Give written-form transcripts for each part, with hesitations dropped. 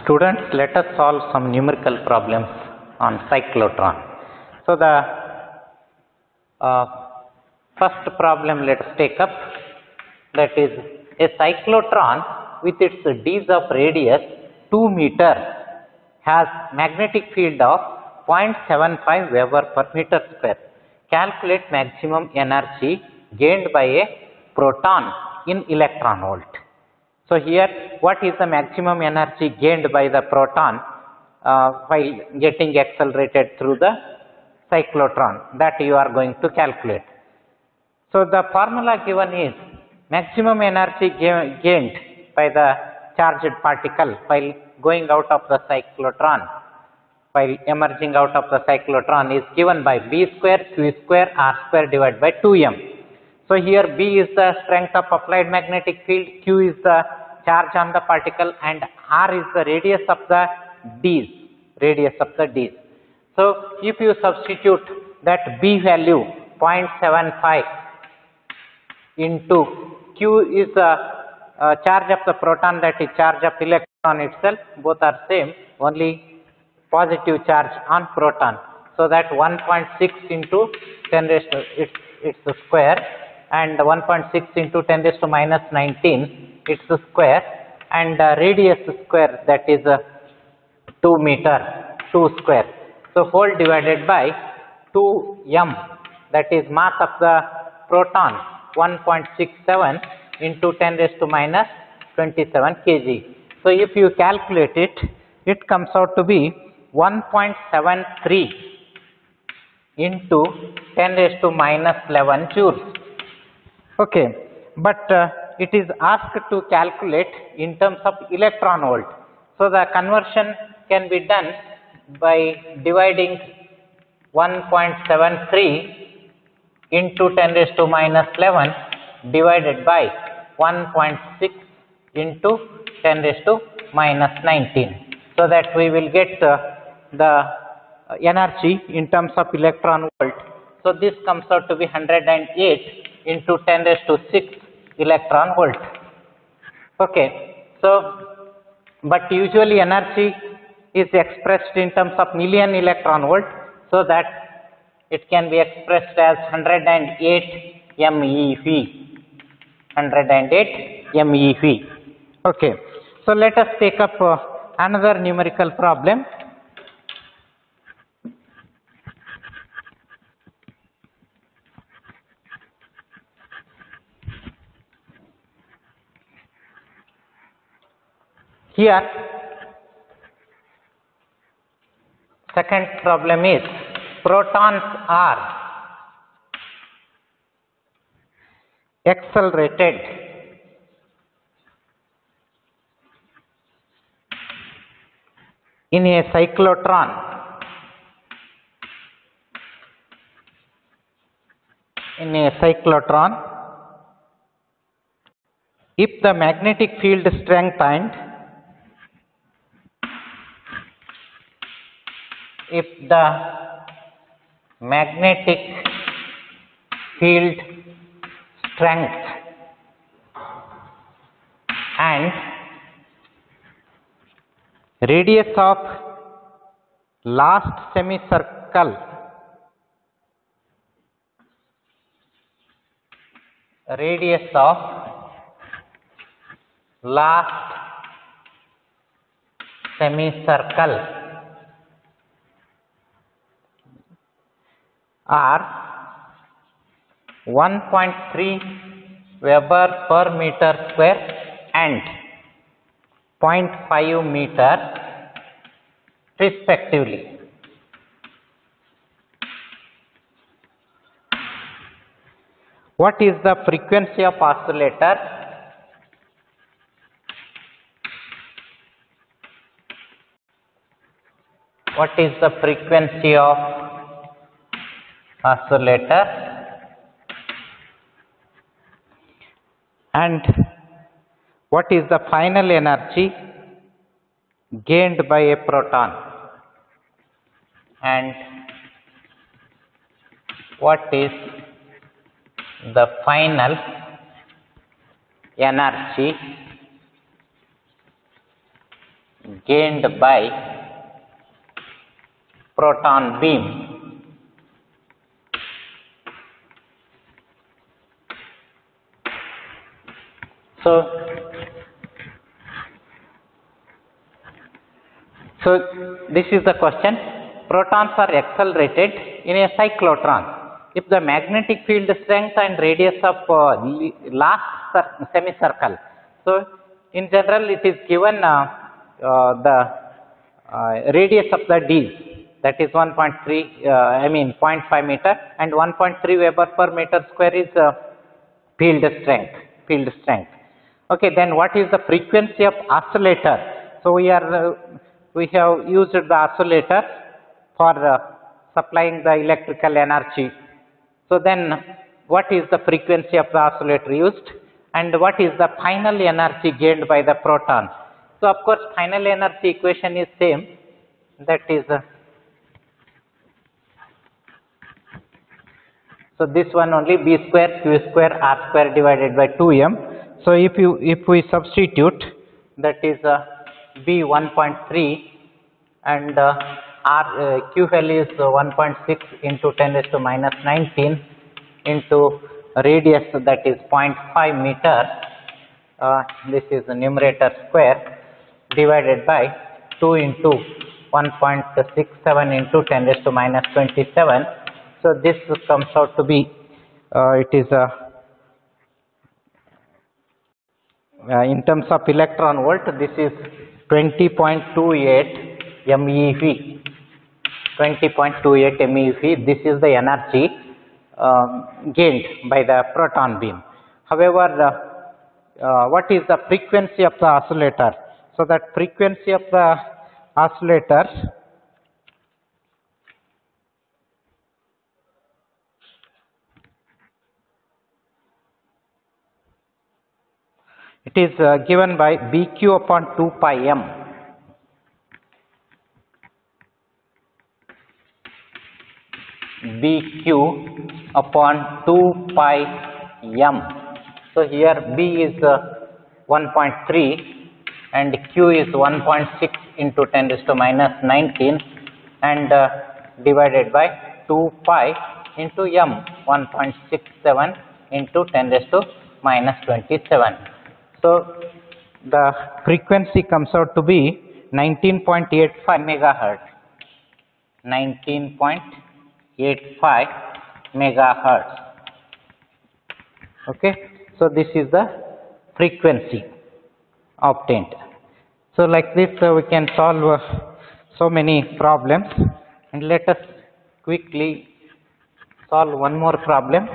Students, let us solve some numerical problems on cyclotron. So the first problem let us take up, that is a cyclotron with its D's of radius 2 meter has magnetic field of 0.75 Weber per meter square. Calculate maximum energy gained by a proton in electron volt. So here, what is the maximum energy gained by the proton while getting accelerated through the cyclotron? That you are going to calculate. So the formula given is maximum energy gained by the charged particle while going out of the cyclotron, while emerging out of the cyclotron, is given by B square Q square R square divided by 2m. So here B is the strength of applied magnetic field, Q is the charge on the particle, and R is the radius of the D's. So if you substitute that B value 0.75 into Q is the charge of the proton, that is charge of electron itself, both are same, only positive charge on proton. So that 1.6 into 10 raised to its square, and 1.6 into 10 raised to minus 19 its square, and radius square, that is 2 meter, 2 square. So whole divided by 2m, that is mass of the proton 1.67 into 10 raised to minus 27 kg. So if you calculate it, it comes out to be 1.73 into 10 raised to minus 11 joules. Okay, but it is asked to calculate in terms of electron volt. So the conversion can be done by dividing 1.73 into 10 raised to minus 11 divided by 1.6 into 10 raised to minus 19. So that we will get the energy in terms of electron volt. So this comes out to be 108 into 10 raised to 6 electron volt. Okay, so but usually energy is expressed in terms of million electron volt, so that it can be expressed as 108 MeV. 108 MeV. Okay, so let us take up another numerical problem. Here, second problem is protons are accelerated in a cyclotron if the magnetic field strength and radius of last semicircle are 1.3 Weber per meter square and 0.5 meter respectively. What is the frequency of oscillator? What is the frequency of oscillator? And what is the final energy gained by a proton? And what is the final energy gained by proton beam so this is the question. Protons are accelerated in a cyclotron if the magnetic field strength and radius of last semicircle. So in general it is given the radius of the Ds, that is 0.5 meter, and 1.3 Weber per meter square is field strength. Okay, then what is the frequency of oscillator? So we have used the oscillator for supplying the electrical energy. So then what is the frequency of the oscillator used, and what is the final energy gained by the proton? So of course final energy equation is same, that is so this one only, B square Q square R square divided by 2m. So if we substitute, that is B 1.3 and Q value is 1.6 into 10 raised to minus 19 into radius, that is 0.5 meter. This is the numerator square divided by 2 into 1.67 into 10 raised to minus 27. So this comes out to be it is in terms of electron volt, this is 20.28 MeV. 20.28 MeV. This is the energy gained by the proton beam. However, what is the frequency of the oscillator? So that frequency of the oscillator it is given by BQ upon 2 pi m. BQ upon 2 pi m. So here B is 1.3 and Q is 1.6 into 10 raised to minus 19 and divided by 2 pi into m, 1.67 into 10 raised to minus 27. So the frequency comes out to be 19.85 megahertz. 19.85 megahertz. Okay, so this is the frequency obtained. So like this we can solve so many problems, and let us quickly solve one more problem.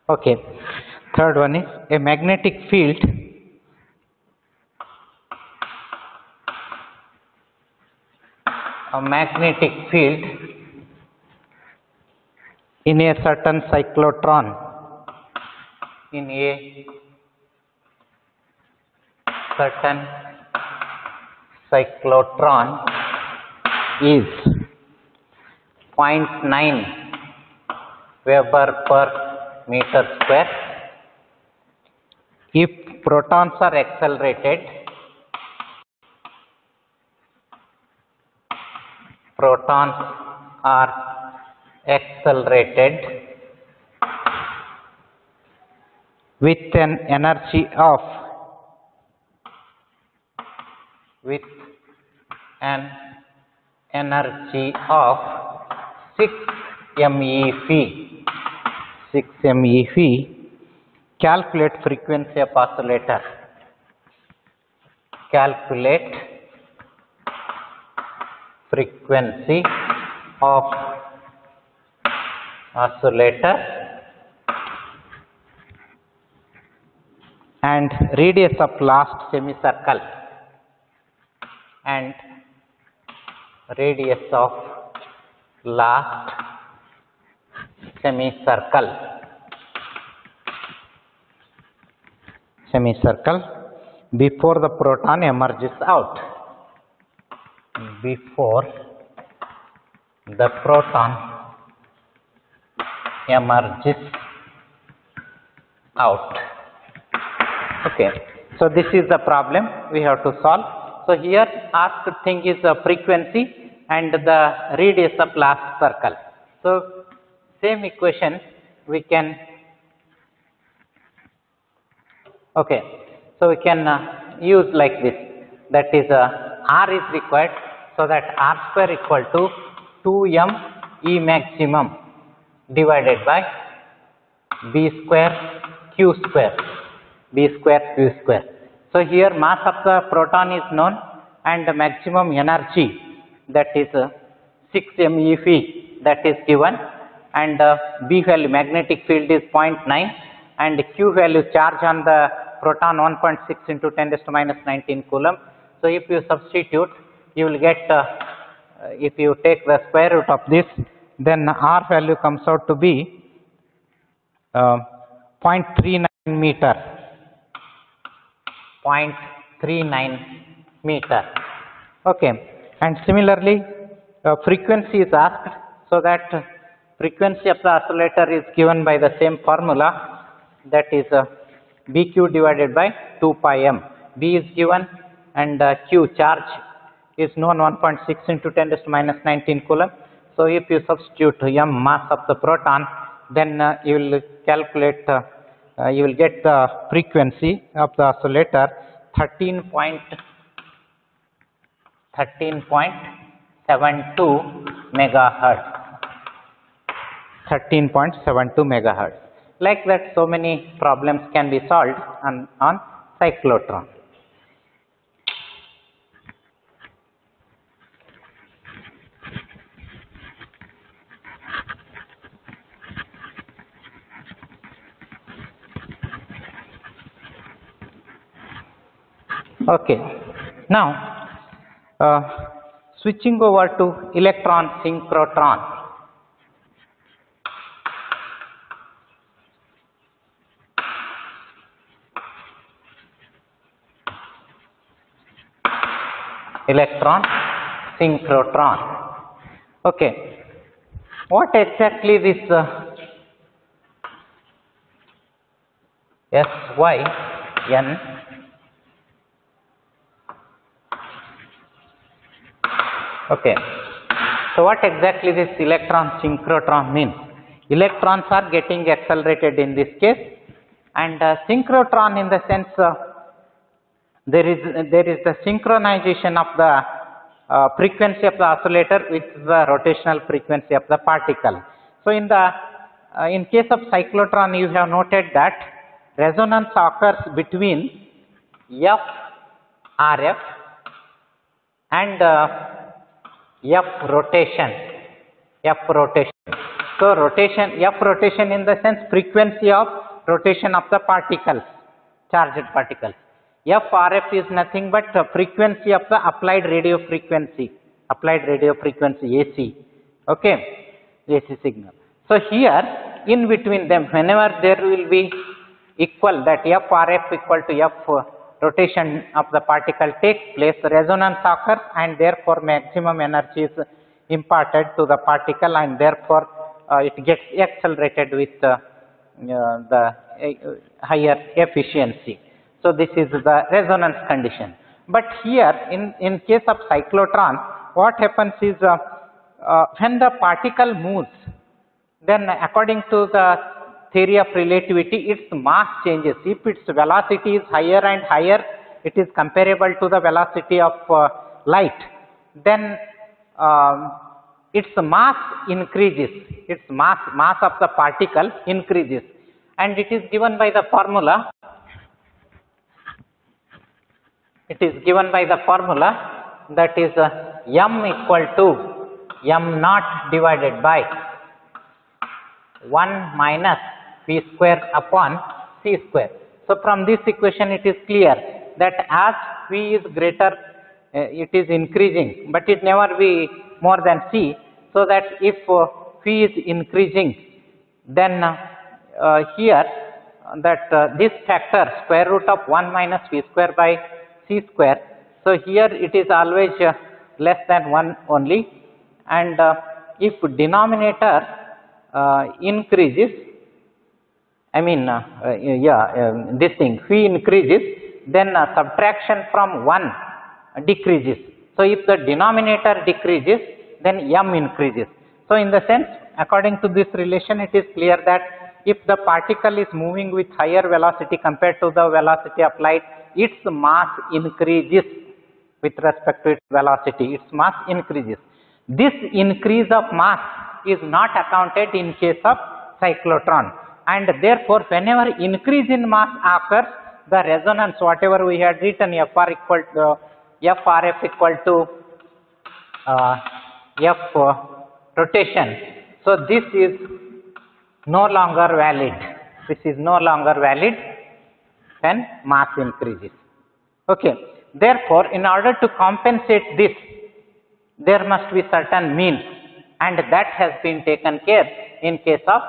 Okay, third one is a magnetic field in a certain cyclotron, is 0.9 Weber per meter square if protons are accelerated with an energy of 6 MeV. Calculate frequency of oscillator. Calculate frequency of oscillator and radius of last semicircle and radius of last semicircle before the proton emerges out. Before the proton emerges out. Okay, so this is the problem we have to solve. So here asked thing is the frequency and the radius of last circle. So same equation we can, okay, so we can use like this, that is R is required, so that R square equal to 2m E maximum divided by B square Q square, B square Q square. So here mass of the proton is known and the maximum energy, that is 6 MeV, that is given, and B value magnetic field is 0.9 and Q value charge on the proton 1.6 into 10 raised to minus 19 coulomb. So if you substitute, you will get, if you take the square root of this, then R value comes out to be 0.39 meter, 0.39 meter. Okay, and similarly frequency is asked, so that frequency of the oscillator is given by the same formula, that is BQ divided by 2 pi m. B is given and Q charge is known 1.6 into 10 raised to minus 19 coulomb. So if you substitute m mass of the proton, then you will calculate, you will get the frequency of the oscillator 13.72 megahertz. 13.72 megahertz. Like that, so many problems can be solved on cyclotron. Okay, now switching over to electron synchrotron. Electron synchrotron. Okay, what exactly this SYN okay, so what exactly this electron synchrotron means? Electrons are getting accelerated in this case, and synchrotron in the sense there is the synchronization of the frequency of the oscillator with the rotational frequency of the particle. So in the in case of cyclotron, you have noted that resonance occurs between F RF and F rotation. So rotation, F rotation in the sense frequency of rotation of the particles, charged particles. F RF is nothing but frequency of the applied radio frequency AC. Okay, AC signal. So here in between them, whenever there will be equal, that F RF equal to F rotation of the particle takes place, resonance occurs, and therefore maximum energy is imparted to the particle, and therefore it gets accelerated with the higher efficiency. So this is the resonance condition. But here in case of cyclotron, what happens is when the particle moves, then according to the theory of relativity, its mass changes. If its velocity is higher and higher, it is comparable to the velocity of light, then its mass increases, its mass of the particle increases, and it is given by the formula. It is given by the formula, that is m equal to m naught divided by 1 minus v square upon c square. So from this equation it is clear that as v is greater, it is increasing, but it never be more than c. So that if v is increasing, then here that this factor square root of 1 minus v square by c square. So here it is always less than 1 only, and if denominator increases this thing phi increases, then subtraction from 1 decreases. So if the denominator decreases, then m increases. So in the sense, according to this relation, it is clear that if the particle is moving with higher velocity compared to the velocity of light, its mass increases with respect to its velocity. Its mass increases. This increase of mass is not accounted in case of cyclotron, and therefore whenever increase in mass occurs, the resonance, whatever we had written, FRF equal to F rotation. So this is no longer valid. This is no longer valid when mass increases. Okay. Therefore, in order to compensate this, there must be certain means, and that has been taken care in case of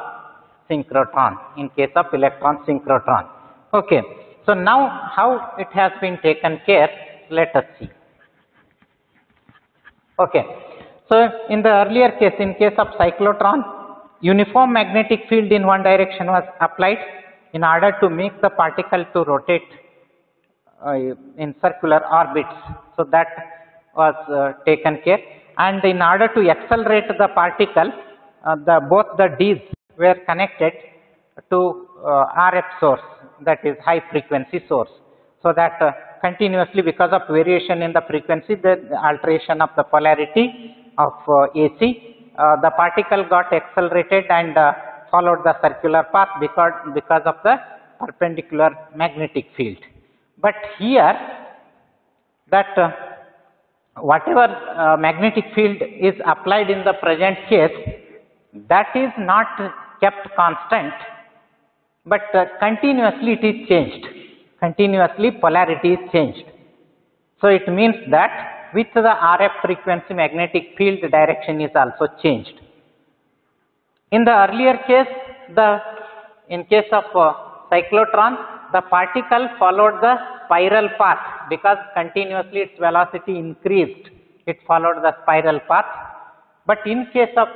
synchrotron, in case of electron synchrotron. Okay. So now how it has been taken care, let us see. Okay. So in the earlier case, in case of cyclotron, uniform magnetic field in one direction was applied in order to make the particle to rotate in circular orbits. So that was taken care, and in order to accelerate the particle, both the D's were connected to RF source, that is high frequency source, so that continuously, because of variation in the frequency, the alteration of the polarity of AC, the particle got accelerated and followed the circular path because of the perpendicular magnetic field. But here, that whatever magnetic field is applied in the present case, that is not kept constant, but continuously it is changed. Continuously polarity is changed. So it means that with the RF frequency, magnetic field direction is also changed. In the earlier case, in case of cyclotron, the particle followed the spiral path because continuously its velocity increased. It followed the spiral path. But in case of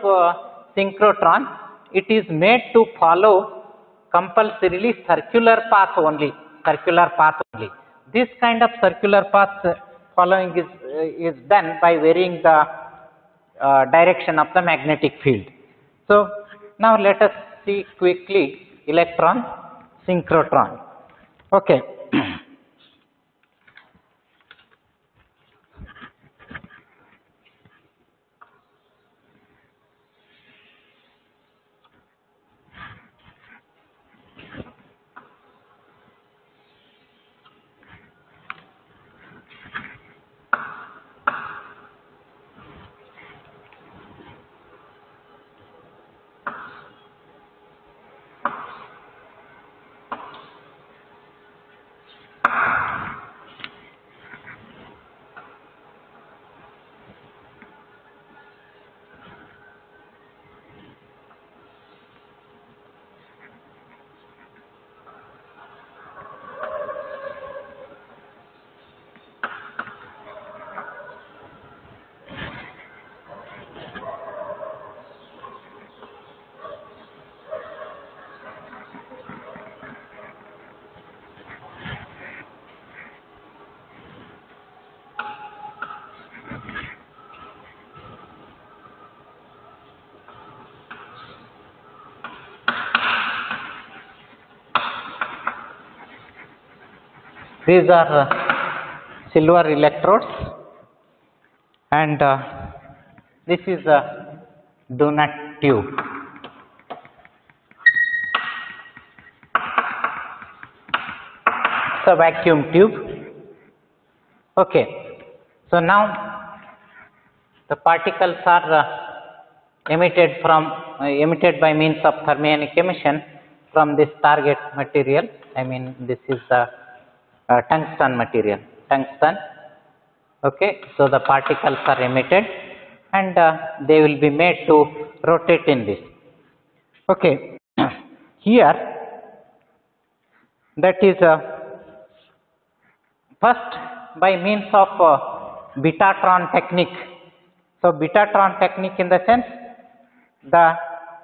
synchrotron, it is made to follow compulsorily circular path only. Circular path only. This kind of circular path following is done by varying the direction of the magnetic field. So now let us see quickly electron synchrotron. Okay. These are silver electrodes, and this is a donut tube. It's a vacuum tube. Okay. So now the particles are emitted by means of thermionic emission from this target material. This is the tungsten material, tungsten. Okay, so the particles are emitted and they will be made to rotate in this. Okay, here that is first by means of Betatron technique. So Betatron technique, in the sense, the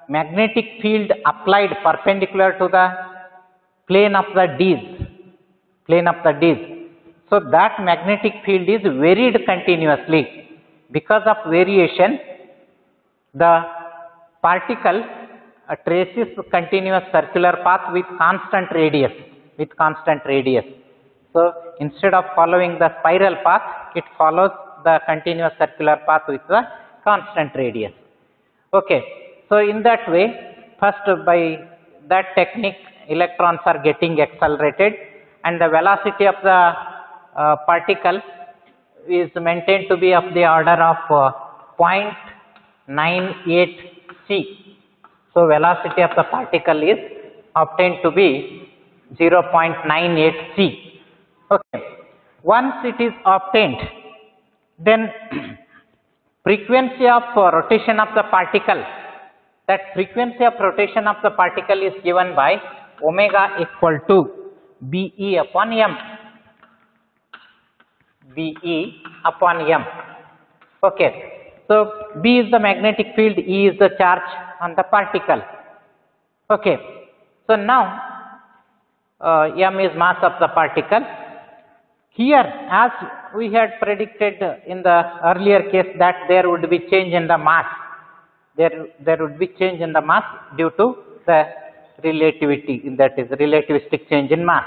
magnetic field applied perpendicular to the plane of the Ds. So that magnetic field is varied continuously. Because of variation, the particle traces continuous circular path with constant radius. So instead of following the spiral path, it follows the continuous circular path with the constant radius. Okay, so in that way, first by that technique, electrons are getting accelerated, and the velocity of the particle is maintained to be of the order of 0.98 c. So velocity of the particle is obtained to be 0.98 c. Okay, once it is obtained, then frequency of rotation of the particle, that frequency of rotation of the particle is given by omega equal to Be upon m. Okay, so B is the magnetic field, E is the charge on the particle. Okay, so now m is mass of the particle. Here, as we had predicted in the earlier case, that there would be change in the mass. There would be change in the mass due to the relativity, that is relativistic change in mass.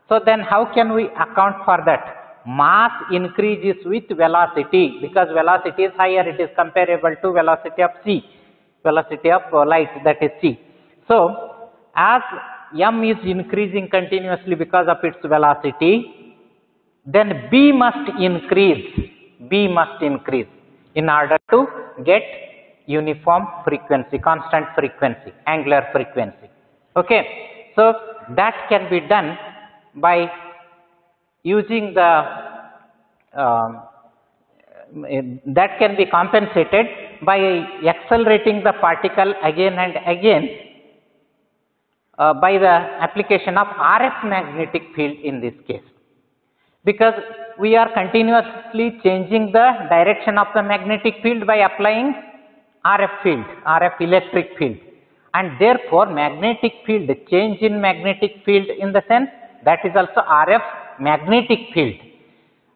So then how can we account for that? Mass increases with velocity, because velocity is higher, it is comparable to velocity of light, that is c. So as m is increasing continuously because of its velocity, then B must increase in order to get uniform frequency, constant frequency, angular frequency. Okay, so that can be done by using the that can be compensated by accelerating the particle again and again by the application of RF magnetic field in this case. Because we are continuously changing the direction of the magnetic field by applying RF electric field, and therefore magnetic field, change in magnetic field in the sense that is also RF magnetic field.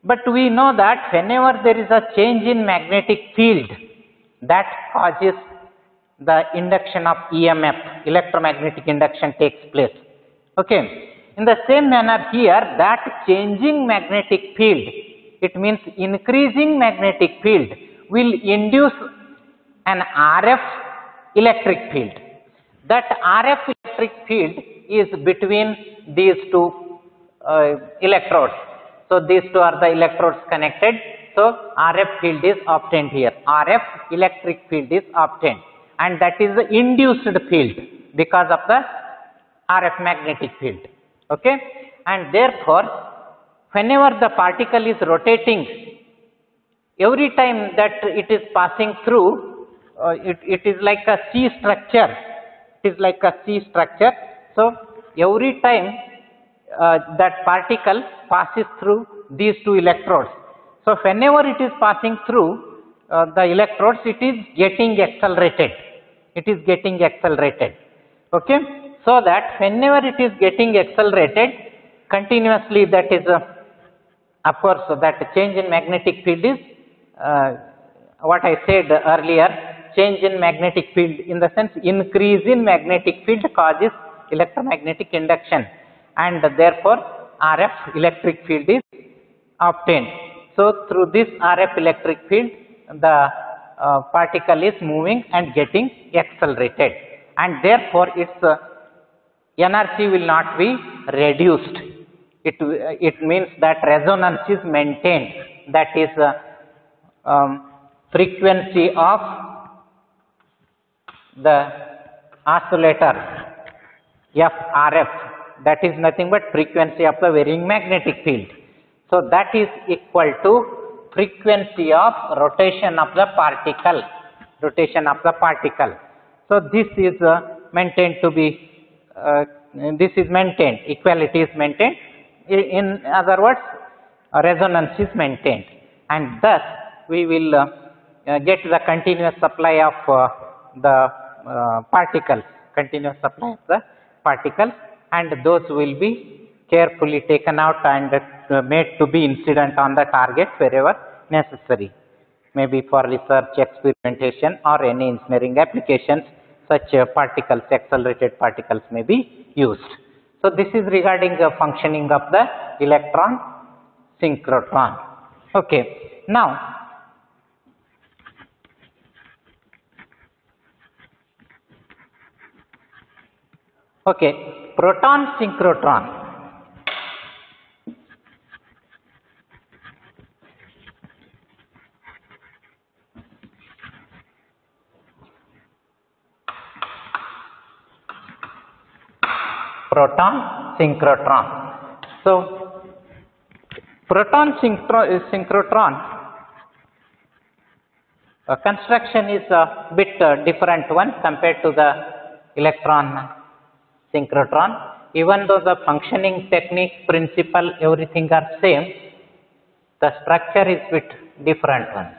But we know that whenever there is a change in magnetic field, that causes the induction of EMF, electromagnetic induction takes place. Okay. In the same manner here, that changing magnetic field, it means increasing magnetic field, will induce an RF electric field. That RF electric field is between these two electrodes. So these two are the electrodes connected. So RF field is obtained here. RF electric field is obtained, and that is the induced field because of the RF magnetic field. Okay, and therefore whenever the particle is rotating, every time that it is passing through, it is like a C structure. So every time that particle passes through these two electrodes, so whenever it is passing through the electrodes, it is getting accelerated. Okay, so that whenever it is getting accelerated continuously, that is of course that change in magnetic field is what I said earlier, change in magnetic field in the sense increase in magnetic field causes electromagnetic induction, and therefore RF electric field is obtained. So through this RF electric field, the particle is moving and getting accelerated, and therefore its energy will not be reduced. It means that resonance is maintained, that is frequency of the oscillator FRF, that is nothing but frequency of the varying magnetic field. So that is equal to frequency of rotation of the particle. So this is maintained to be equality is maintained. In other words, resonance is maintained, and thus we will get the continuous supply of the particles, and those will be carefully taken out and made to be incident on the target wherever necessary. Maybe for research, experimentation, or any engineering applications, such particles, accelerated particles may be used. So this is regarding the functioning of the electron synchrotron. Okay, now proton synchrotron. Proton synchrotron. So proton synchrotron construction is a bit different one compared to the electron synchrotron. Even though the functioning technique, principle, everything are same, the structure is bit different one.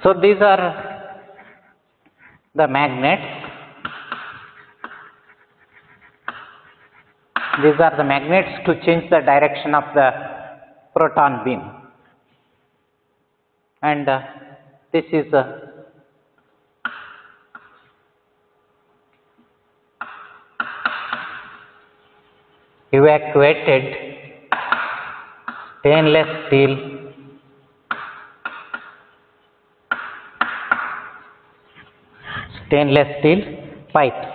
So these are the magnets. These are the magnets to change the direction of the proton beam. And this is evacuated stainless steel pipes.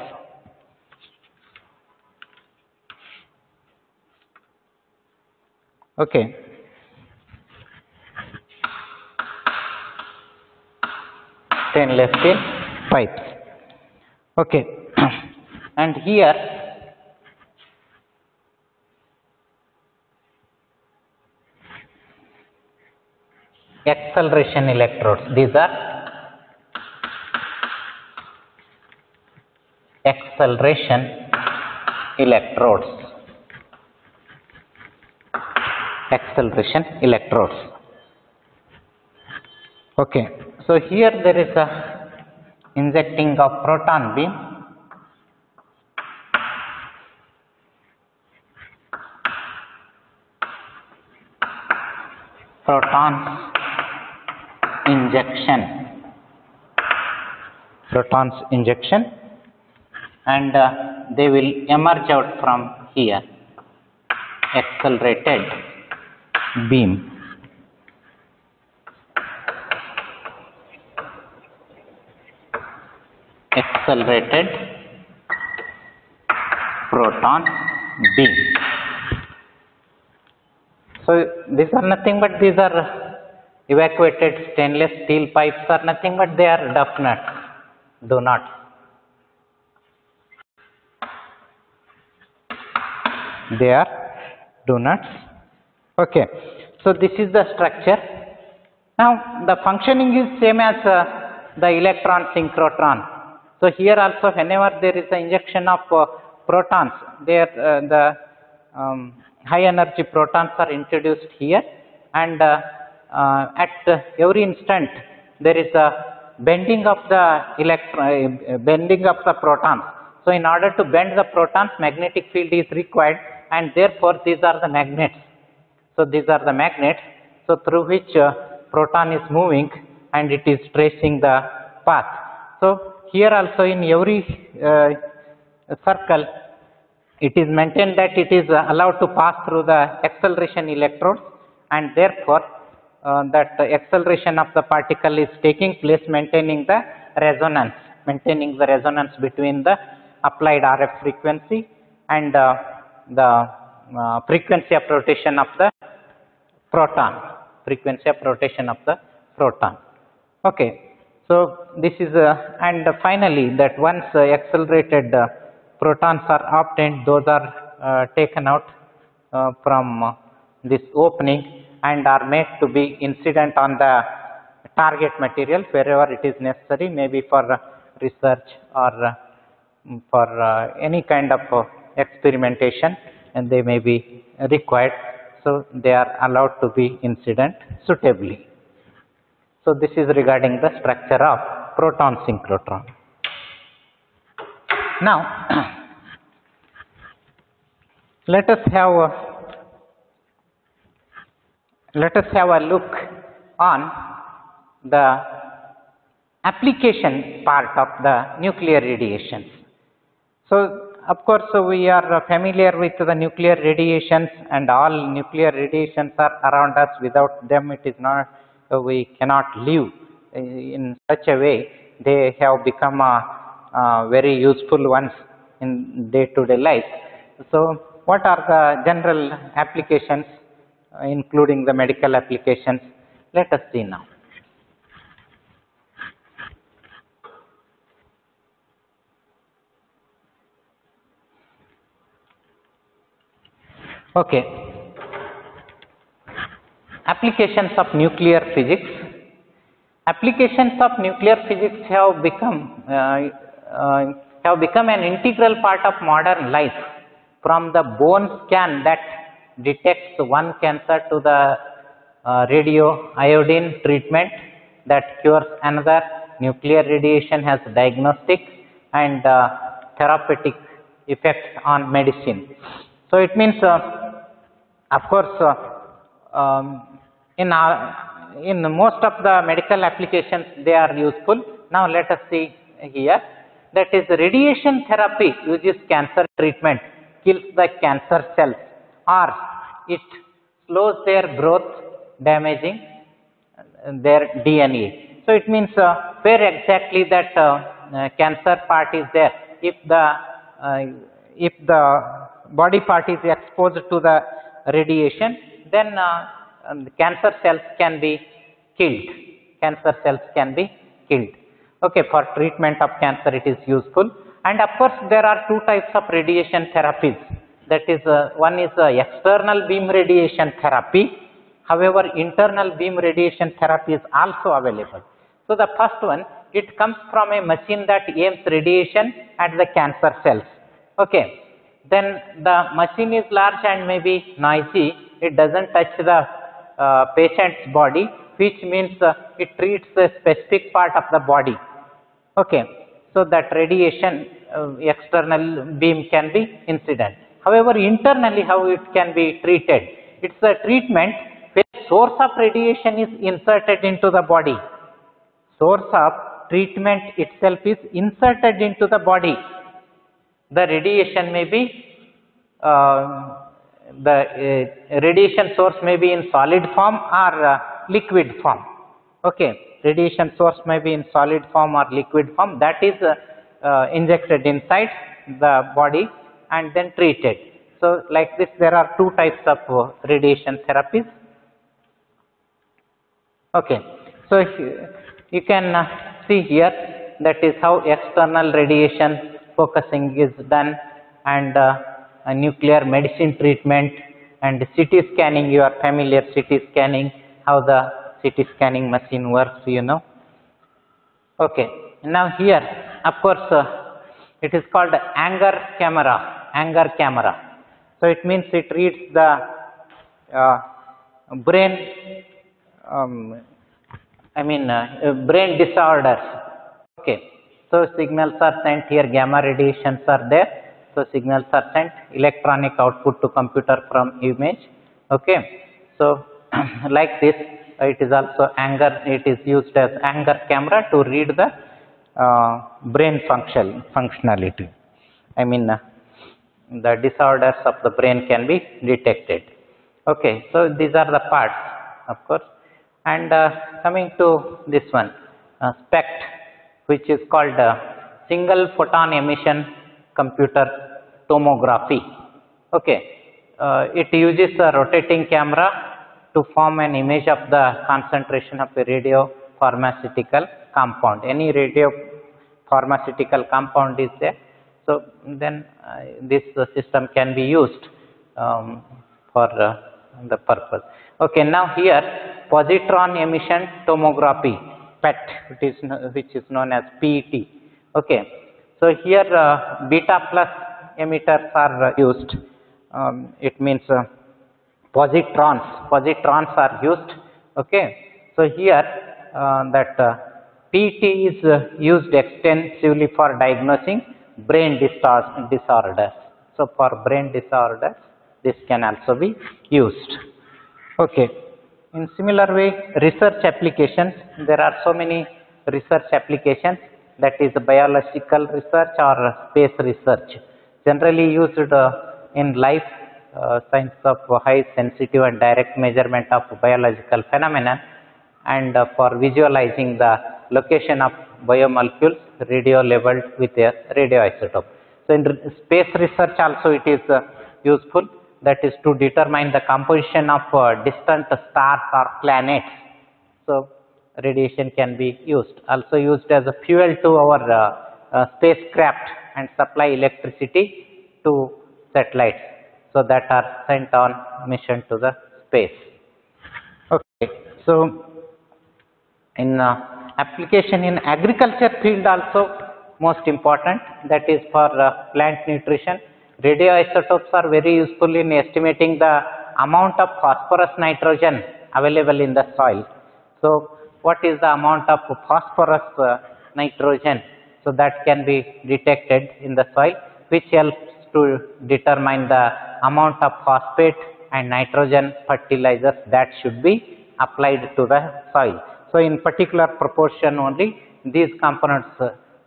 Okay. Stainless steel pipes. Okay. And here acceleration electrodes. These are acceleration electrodes. Acceleration electrodes. Okay. So here there is a injecting of proton beam. Protons injection, and they will emerge out from here. Accelerated beam. Accelerated proton beam. So these are nothing but these are evacuated stainless steel pipes are nothing but they are duff nuts, donuts. They are donuts. Okay. So this is the structure. Now the functioning is same as the electron synchrotron. So here also whenever there is an injection of protons, there the high energy protons are introduced here, and at every instant there is a bending of the protons. So in order to bend the protons, magnetic field is required, and therefore these are the magnets. So these are the magnets, so through which proton is moving and it is tracing the path. So here also in every circle, it is maintained that it is allowed to pass through the acceleration electrodes, and therefore that acceleration of the particle is taking place, maintaining the resonance between the applied RF frequency and the frequency of rotation of the proton, Okay, so this is and finally that once accelerated protons are obtained, those are taken out from this opening and are made to be incident on the target material wherever it is necessary, maybe for research or for any kind of experimentation, and they may be required. So they are allowed to be incident suitably. So this is regarding the structure of proton synchrotron. Now let us have a look on the application part of the nuclear radiations. So of course we are familiar with the nuclear radiations, and all nuclear radiations are around us. Without them it is not, we cannot live in such a way. They have become very useful ones in day-to-day life. So what are the general applications, including the medical applications? Let us see now. Okay, applications of nuclear physics. Applications of nuclear physics have become an integral part of modern life, from the bone scan that detects one cancer to the radioiodine treatment that cures another. Nuclear radiation has diagnostic and therapeutic effects on medicine. So it means of course in most of the medical applications they are useful. Now let us see here, that is radiation therapy uses cancer treatment, kills the cancer cells or it slows their growth, damaging their DNA. So it means where exactly that cancer part is there, if the body part is exposed to the radiation, then cancer cells can be killed. Okay, for treatment of cancer it is useful. And of course there are two types of radiation therapies. That is one is external beam radiation therapy. However, internal beam radiation therapy is also available. So the first one, it comes from a machine that aims radiation at the cancer cells. Okay, then the machine is large and maybe noisy. It doesn't touch the patient's body, which means it treats a specific part of the body. Okay, so that radiation external beam can be incident. However, internally how it can be treated? It's a treatment where source of radiation is inserted into the body. Source of treatment itself is inserted into the body. The radiation may be radiation source may be in solid form or liquid form. Okay, radiation source may be in solid form or liquid form, that is injected inside the body and then treated. So like this there are two types of radiation therapies. Okay, so you can see here, that is how external radiation focusing is done, and a nuclear medicine treatment, and CT scanning. You are familiar, CT scanning, how the CT scanning machine works, you know. Okay, now here of course it is called Anger camera. So it means it reads the brain brain disorders. Okay, So signals are sent here, gamma radiations are there. So signals are sent, electronic output to computer from image. Okay. So like this, it is also anger. It is used as anger camera to read the brain functionality. I mean, the disorders of the brain can be detected. Okay, so these are the parts, of course. And coming to this one, SPECT, which is called single photon emission computer tomography. Okay, it uses a rotating camera to form an image of the concentration of a radio pharmaceutical compound. Any radio pharmaceutical compound is there. So then this system can be used for the purpose. Okay, now here positron emission tomography, PET, which is known as PET. Okay, so here beta plus emitters are used. It means positrons are used. Okay, so here that PET is used extensively for diagnosing brain disorders. So for brain disorders, this can also be used. Okay. In similar way, research applications, there are so many research applications, that is biological research or space research, generally used in life science of high sensitive and direct measurement of biological phenomena, and for visualizing the location of biomolecules radio labeled with a radioisotope. So in space research also it is useful, that is to determine the composition of distant stars or planets. So radiation can be used, also used as a fuel to our spacecraft and supply electricity to satellites, so that are sent on mission to the space. Okay, so in application in agriculture field also most important, that is for plant nutrition. Radioisotopes are very useful in estimating the amount of phosphorus nitrogen available in the soil. So what is the amount of phosphorus nitrogen? So that can be detected in the soil, which helps to determine the amount of phosphate and nitrogen fertilizers that should be applied to the soil. So in particular proportion only these components,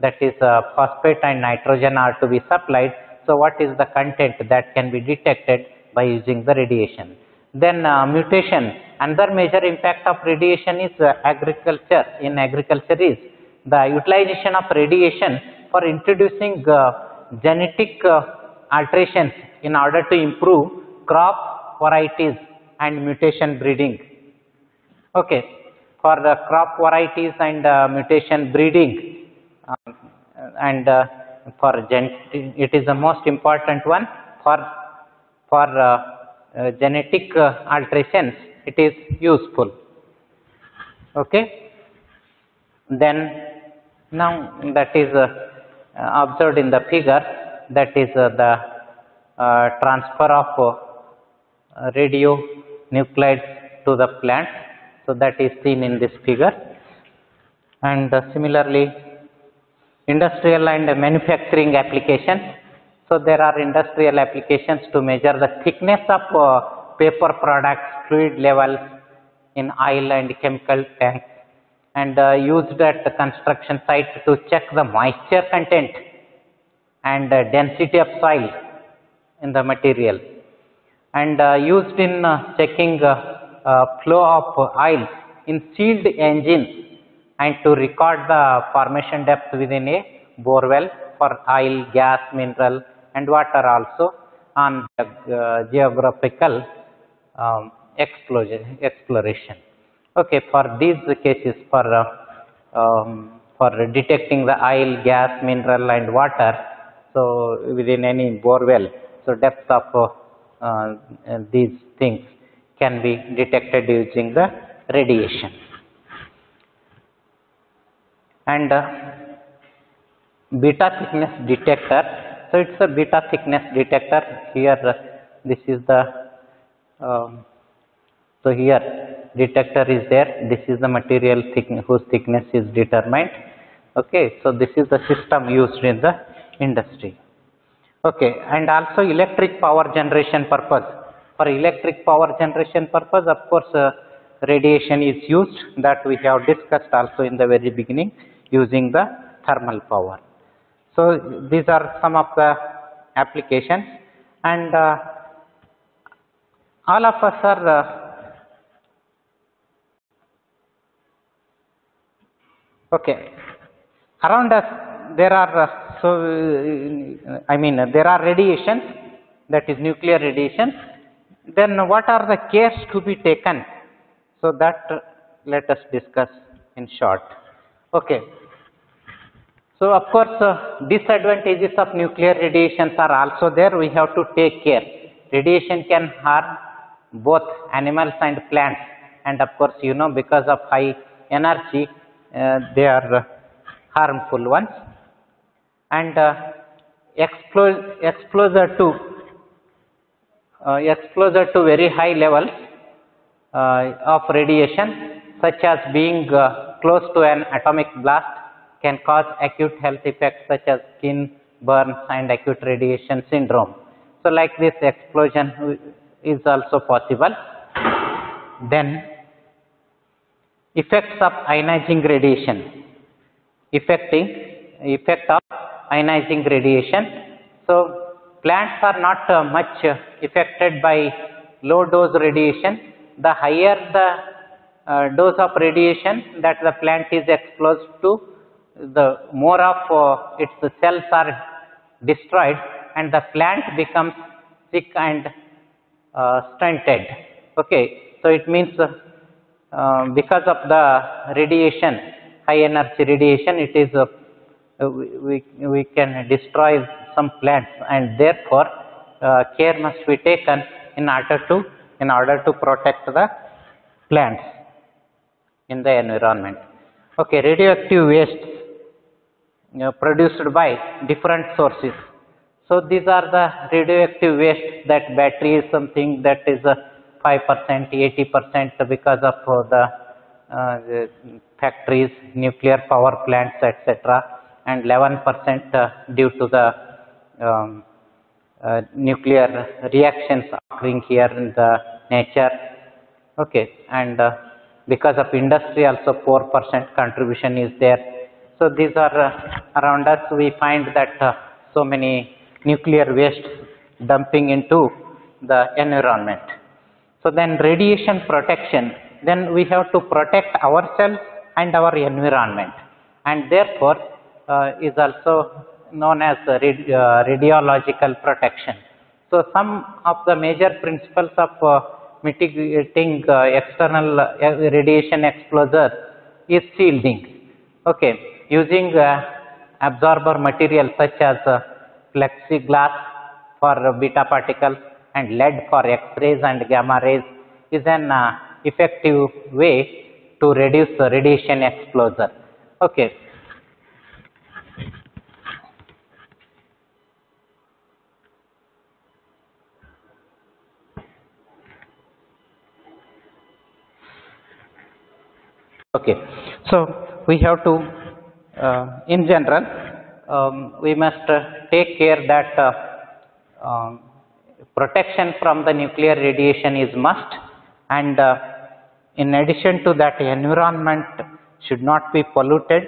that is phosphate and nitrogen, are to be supplied. So what is the content that can be detected by using the radiation? Then mutation, another major impact of radiation is agriculture. In agriculture is the utilization of radiation for introducing genetic alterations in order to improve crop varieties and mutation breeding. Okay, for the crop varieties and mutation breeding, and it is the most important one for genetic alterations. It is useful. Okay, then now that is observed in the figure, that is the transfer of radionuclides to the plant. So that is seen in this figure. And similarly industrial and manufacturing applications. So there are industrial applications to measure the thickness of paper products, fluid levels in oil and chemical tanks, and used at the construction site to check the moisture content and density of soil in the material, and used in checking flow of oil in sealed engines, and to record the formation depth within a borewell for oil, gas, mineral and water, also on geographical exploration. Okay, for these cases, for detecting the oil, gas, mineral and water, so within any borewell, so depth of these things can be detected using the radiation. And beta thickness detector. So it's a beta thickness detector. Here this is the so here detector is there. This is the material whose thickness is determined. Okay, so this is the system used in the industry. Okay, and also electric power generation purpose. For electric power generation purpose, of course, radiation is used, that we have discussed also in the very beginning, using the thermal power. So these are some of the applications, and all of us are okay. Around us there are there are radiations, that is nuclear radiation. Then what are the cares to be taken? So that let us discuss in short. Okay. So of course, disadvantages of nuclear radiations are also there. We have to take care. Radiation can harm both animals and plants, and of course, you know, because of high energy, they are harmful ones. And exposure to very high levels of radiation, such as being close to an atomic blast, can cause acute health effects such as skin burns and acute radiation syndrome. So like this, explosion is also possible. Then effects of ionizing radiation. Effect of ionizing radiation. So plants are not much affected by low dose radiation. The higher the dose of radiation that the plant is exposed to, the more of its cells are destroyed, and the plant becomes sick and stunted. Okay, so it means because of the radiation, high energy radiation, it is we can destroy some plants, and therefore care must be taken in order to protect the plants in the environment. Okay, radioactive waste produced by different sources. So these are the radioactive waste. That battery is something that is 5%, 80% because of the factories, nuclear power plants, etc., and 11% due to the nuclear reactions occurring here in the nature. Okay, and because of industry also 4% contribution is there. So these are around us. We find that so many nuclear waste dumping into the environment. So then radiation protection. Then we have to protect ourselves and our environment, and therefore is also known as radiological protection. So some of the major principles of mitigating external radiation exposure is shielding. Okay, using absorber material such as plexiglass for beta particles and lead for X-rays and gamma rays is an effective way to reduce radiation exposure. Okay. Okay, so we have to, in general, we must take care that protection from the nuclear radiation is must, and in addition to that, environment should not be polluted,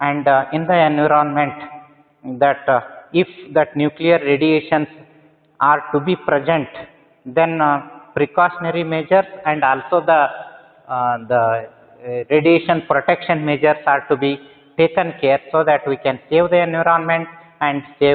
and in the environment, that if that nuclear radiations are to be present, then precautionary measures and also the radiation protection measures are to be taken care, so that we can save the environment and save